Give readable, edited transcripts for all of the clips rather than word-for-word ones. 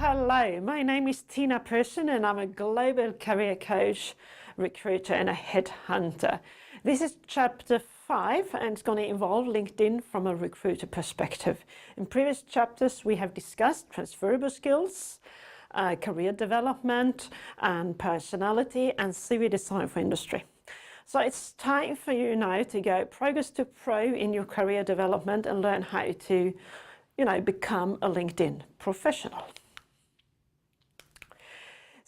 Hello, my name is Tina Persson and I'm a global career coach, recruiter and a headhunter. This is chapter 5 and it's going to involve LinkedIn from a recruiter perspective. In previous chapters we have discussed transferable skills, career development and personality and CV design for industry. So it's time for you now to go progress to pro in your career development and learn how to, become a LinkedIn professional.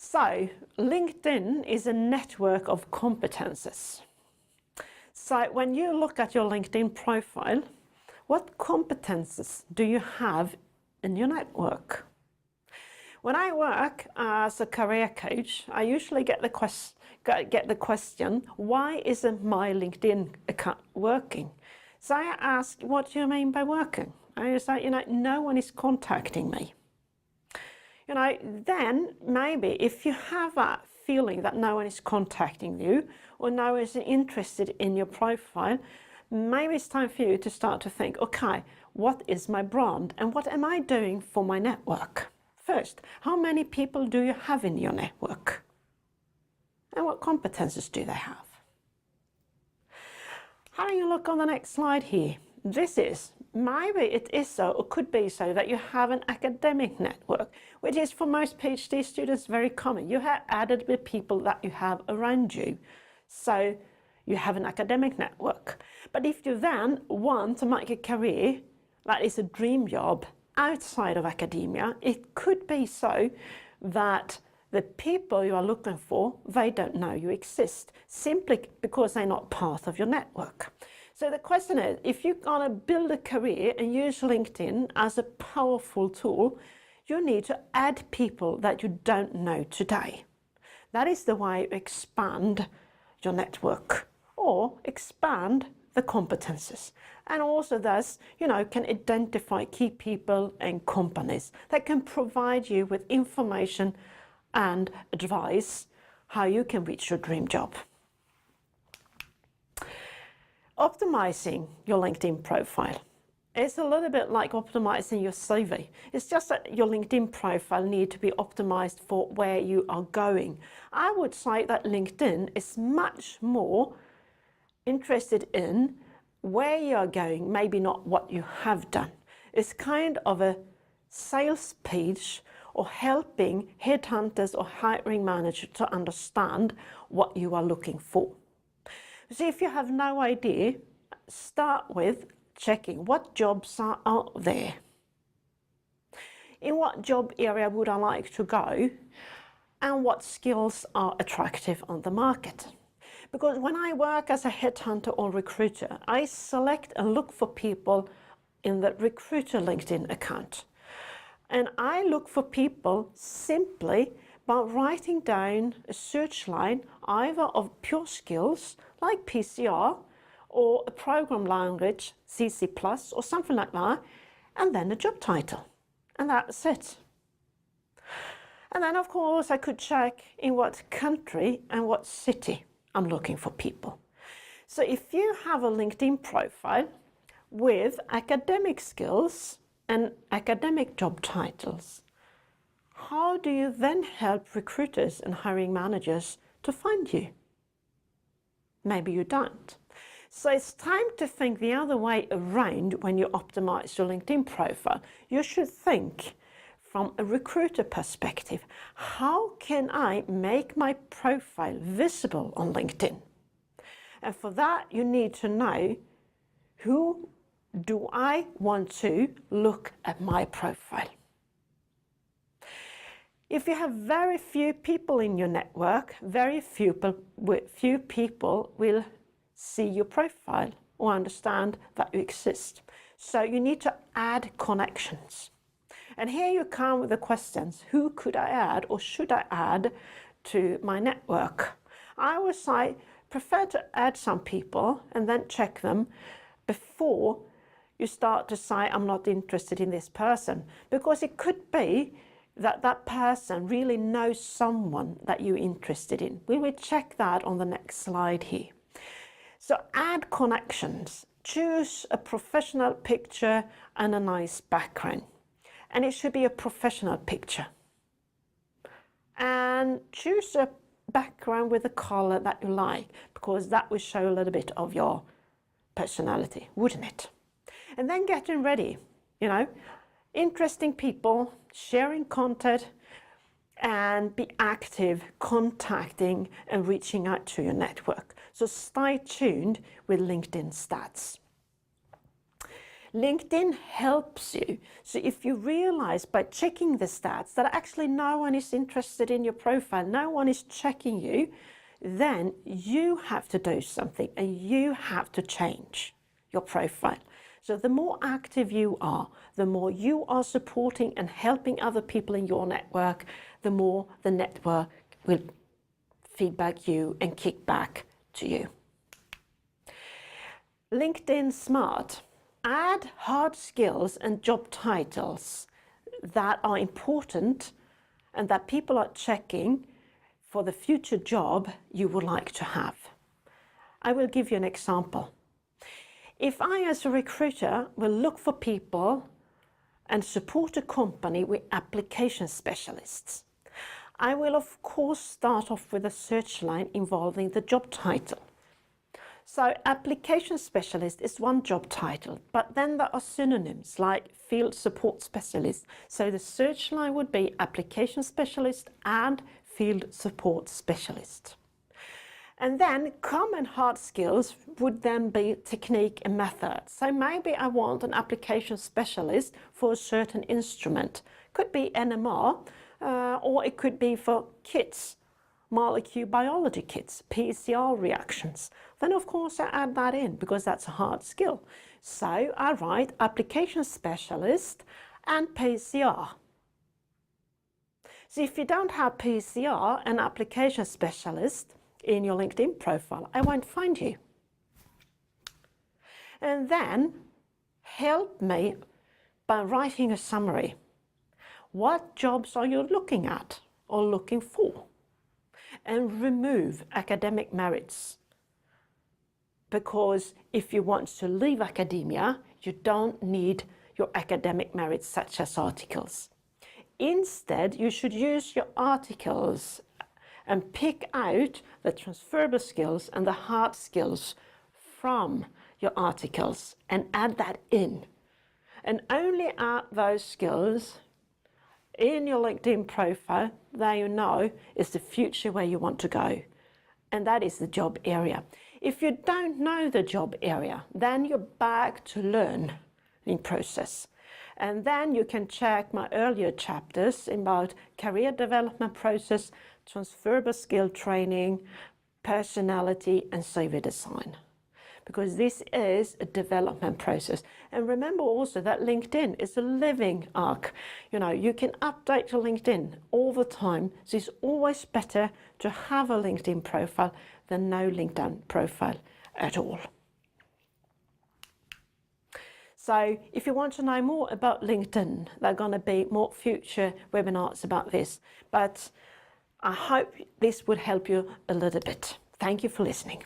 So LinkedIn is a network of competences. So when you look at your LinkedIn profile, what competences do you have in your network? When I work as a career coach, I usually get the question, why isn't my LinkedIn account working? So I ask, what do you mean by working? I say, no one is contacting me. Then maybe if you have a feeling that no one is contacting you or no one is interested in your profile, maybe it's time for you to start to think, okay, what is my brand and what am I doing for my network? First, how many people do you have in your network? And what competences do they have? Having a look on the next slide here. Maybe it is so, or could be so, that you have an academic network, which is for most PhD students very common. You have added the people that you have around you. So you have an academic network. But if you then want to make a career that is a dream job outside of academia, it could be so that the people you are looking for, they don't know you exist, simply because they're not part of your network. So the question is, if you're going to build a career and use LinkedIn as a powerful tool, you need to add people that you don't know today. That is the way you expand your network or expand the competences. And also thus, can identify key people and companies that can provide you with information and advice how you can reach your dream job. Optimizing your LinkedIn profile is a little bit like optimizing your CV. It's just that your LinkedIn profile needs to be optimized for where you are going. I would say that LinkedIn is much more interested in where you are going, maybe not what you have done. It's kind of a sales page or helping headhunters or hiring managers to understand what you are looking for. So if you have no idea, start with checking what jobs are out there. In what job area would I like to go? And what skills are attractive on the market? Because when I work as a headhunter or recruiter, I select and look for people in the recruiter LinkedIn account. And I look for people simply by writing down a search line either of pure skills like PCR or a program language, CC+, or something like that, and then a job title. And that's it. And then, of course, I could check in what country and what city I'm looking for people. So if you have a LinkedIn profile with academic skills and academic job titles, how do you then help recruiters and hiring managers to find you? Maybe you don't. So it's time to think the other way around when you optimize your LinkedIn profile. You should think from a recruiter perspective, how can I make my profile visible on LinkedIn? And for that, you need to know, who do I want to look at my profile? If you have very few people in your network, very few people will see your profile or understand that you exist. So you need to add connections. And here you come with the questions, who could I add or should I add to my network? I would say, prefer to add some people and then check them before you start to say, I'm not interested in this person. Because it could be that that person really knows someone that you're interested in. We will check that on the next slide here. So add connections. Choose a professional picture and a nice background. And it should be a professional picture. and choose a background with a color that you like, because that will show a little bit of your personality, wouldn't it? And then getting ready, you know, interesting people, sharing content, and be active, contacting and reaching out to your network. So stay tuned with LinkedIn stats. LinkedIn helps you. So if you realize by checking the stats that actually no one is interested in your profile, no one is checking you, then you have to do something and you have to change your profile. So the more active you are, the more you are supporting and helping other people in your network, the more the network will feedback you and kick back to you. LinkedIn Smart. Add hard skills and job titles that are important and that people are checking for the future job you would like to have. I will give you an example. If I, as a recruiter, will look for people and support a company with application specialists, I will of course start off with a search line involving the job title. So application specialist is one job title, but then there are synonyms like field support specialist. So the search line would be application specialist and field support specialist. And then common hard skills would then be technique and method. So maybe I want an application specialist for a certain instrument. Could be NMR, or it could be for kits, molecular biology kits, PCR reactions. Then of course I add that in because that's a hard skill. So I write application specialist and PCR. So if you don't have PCR and application specialist in your LinkedIn profile, I won't find you. And then help me by writing a summary. What jobs are you looking at or looking for? And remove academic merits. Because if you want to leave academia, you don't need your academic merits such as articles. Instead, you should use your articles and pick out the transferable skills and the hard skills from your articles and add that in. And only add those skills in your LinkedIn profile that you know is the future where you want to go. And that is the job area. If you don't know the job area, then you're back to learn in process. And then you can check my earlier chapters about career development process, transferable skill training, personality, and CV design. Because this is a development process. And remember also that LinkedIn is a living arc. You know, you can update your LinkedIn all the time. So it's always better to have a LinkedIn profile than no LinkedIn profile at all. So if you want to know more about LinkedIn, there are going to be more future webinars about this. But I hope this would help you a little bit. Thank you for listening.